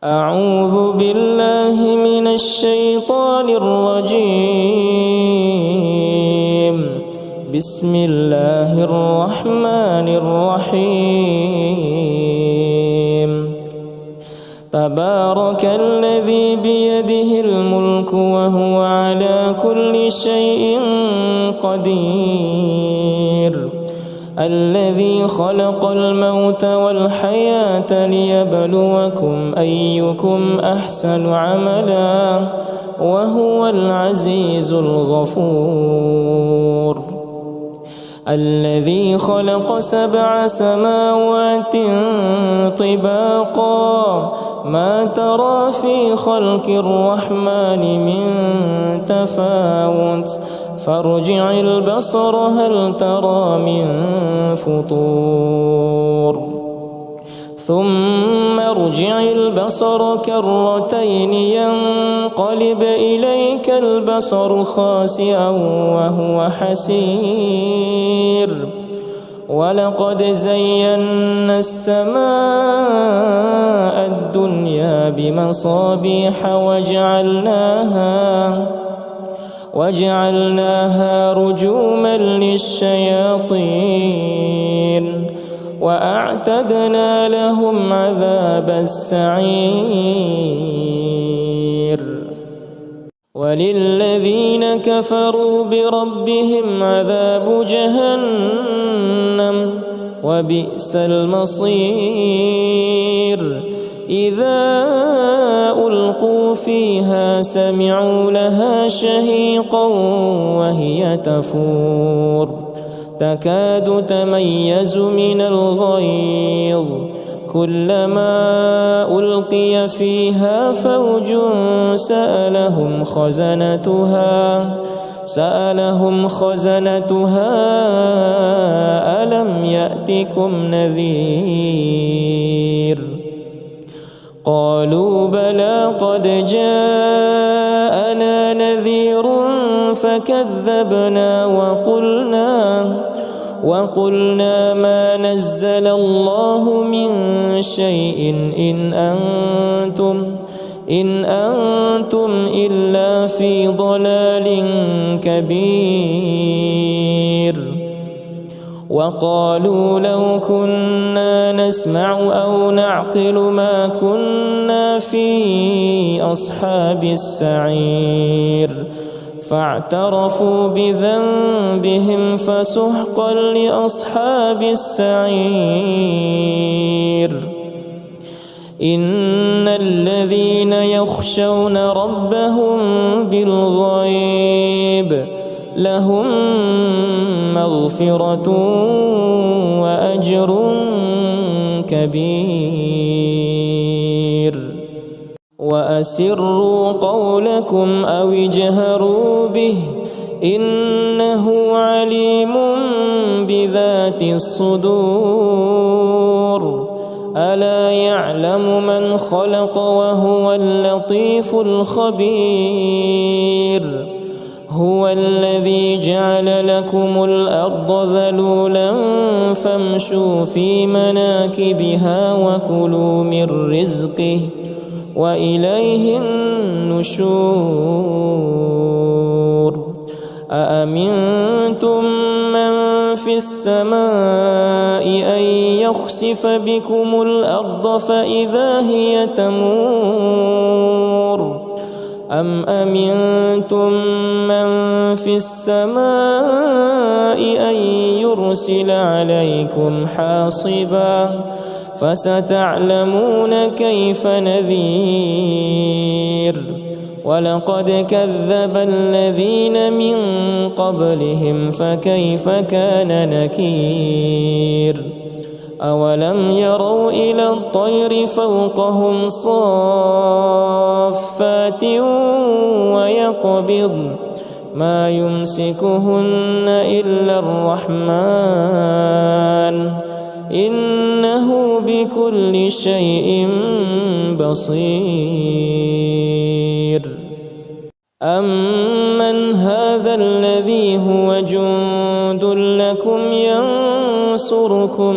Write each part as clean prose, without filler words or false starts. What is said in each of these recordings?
أعوذ بالله من الشيطان الرجيم. بسم الله الرحمن الرحيم. تبارك الذي بيده الملك وهو على كل شيء قدير. الذي خلق الموت والحياة ليبلوكم أيكم أحسن عملا وهو العزيز الغفور. الذي خلق 7 سماوات طباقا ما ترى في خلق الرحمن من تفاوت فارجع البصر هل ترى من فطور ثم ارجع البصر كرتين ينقلب إليك البصر خاسئا وهو حسير. ولقد زينا السماء الدنيا بمصابيح وجعلناها رجوما للشياطين وأعتدنا لهم عذاب السعير. وللذين كفروا بربهم عذاب جهنم وبئس المصير. إذا ألقوا فيها سمعوا لها شهيقا وهي تفور تكاد تميز من الغيظ كلما ألقي فيها فوج سألهم خزنتها ألم يأتكم نذير قالوا بلى قد جاءنا نذير فكذبنا وقلنا ما نزل الله من شيء إن أنتم إلا في ضلال كبير. وقالوا لو كنا نسمع أو نعقل ما كنا في أصحاب السعير فاعترفوا بذنبهم فسحقا لأصحاب السعير. إن الذين يخشون ربهم بالغيب لهم مغفرة وأجر كبير. وأسروا قولكم أو اجهروا به إنه عليم بذات الصدور. ألا يعلم من خلق وهو اللطيف الخبير. هو الذي جعل لكم الأرض ذلولا فامشوا في مناكبها وكلوا من رزقه وإليه النشور. أأمنتم من في السماء أن يخسف بكم الأرض فإذا هي تمور أم أمنتم من في السماء أن يرسل عليكم حاصبا فستعلمون كيف نذير. ولقد كذب الذين من قبلهم فكيف كان نكير. أولم يروا إلى الطير فوقهم صافات ويقبضن ما يمسكهن إلا الرحمن إنه بكل شيء بصير. أمن هذا الذي هو جند لكم ينصركم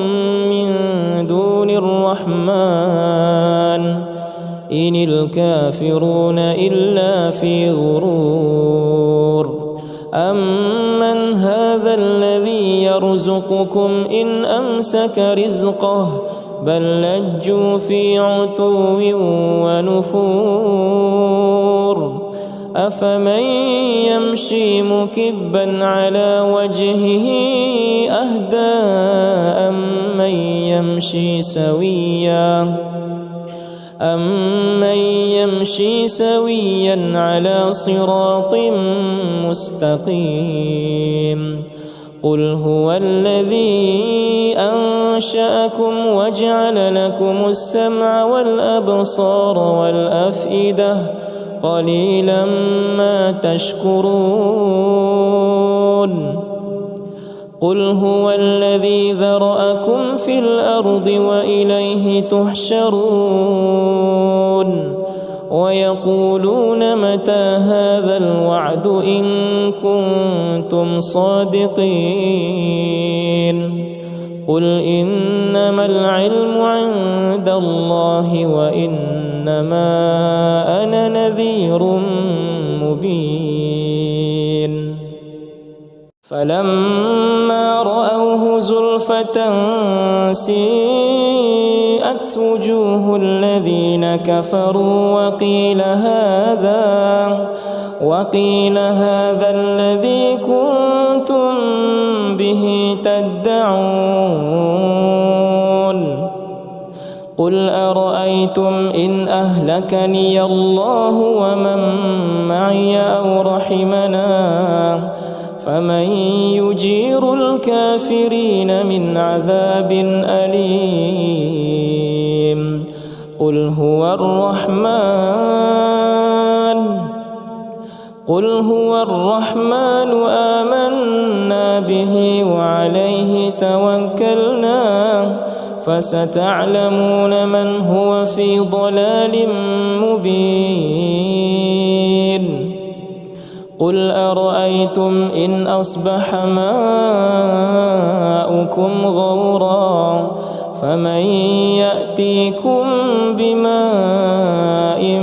من دون الرحمن إن الكافرون إلا في غرور أمن هذا الذي يرزقكم إن أمسك رزقه بل لجوا في عتو ونفور أفمن يمشي مكبا على وجهه أهدى أمن يمشي سويا على صراط مستقيم قل هو الذي أنشأكم وجعل لكم السمع والأبصار والأفئدة قليلا ما تشكرون قل هو الذي ذرأكم في الأرض وإليه تحشرون ويقولون متى هذا الوعد إن كنتم صادقين قل إنما العلم عند الله وإنما أنا نذير مبين فلما رأوه زلفة سيئت وجوه الذين كفروا وقيل هذا الذي كنتم به تدعون قل أرأيتم إن أهلكني الله ومن معي أو رحمنا فمن يجير الكافرين من عذاب أليم قل هو الرحمن آمنا به وعليه توكلنا فستعلمون من هو في ضلال مبين قل أرأيتم إن أصبح ماؤكم غورا فمن يأتيكم بماء